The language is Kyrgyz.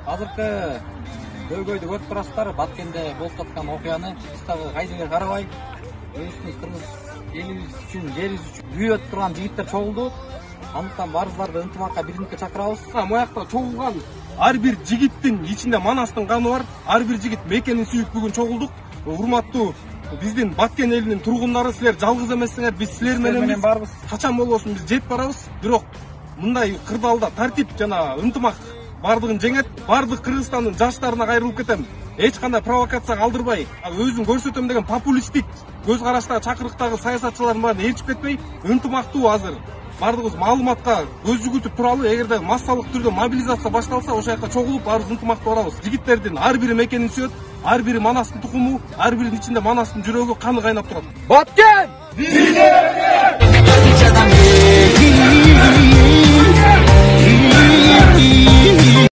Азыркы көйгөйдү көрүп турасыздар. Баткенде болуп жаткан окуяны биз дагы кайдыгер карабай, өзүбүз кыргыз элибиз үчүн, жерибиз үчүн күйөп турган жигиттер чогулду. Андыктан баарыңыздарды ынтымакка, бирдикке чакырабыз. Моякта чогулган ар бир жигиттин ичинде Манастын каны бар. Ар бир жигит мекенин сүйүп бүгүн чогулдук. Урматтуу биздин Баткен элинин тургундары, силер жалгыз эмессиңер. Биз силер менен барбыз. Качан болбосун биз жетип барабыз. Бирок мындай кырдаалда тартип жана ынтымак бардыгын жеңет. Бардык Кыргызстандын жаштарына кайрылып кетем. Эч кандай провокацияга алдырбай, өзүн көрсөтөм деген популисттик көз караштагы чакырыктагы саясатчылардын баарын ээрчип кетпей, ынтымактуу азыр бардыгыбыз маалыматка көз жүгүртүп туралы. Эгерде массалык түрдө мобилизация башталса, ошол жакка чогулуп баарыбыз ынтымактуу барабыз. Жигиттердин ар бири мекенин сүйөт, ар бири Манастын тукуму, ар биринин ичинде Манастын жүрөгү, каны кайнап турат. Баткен!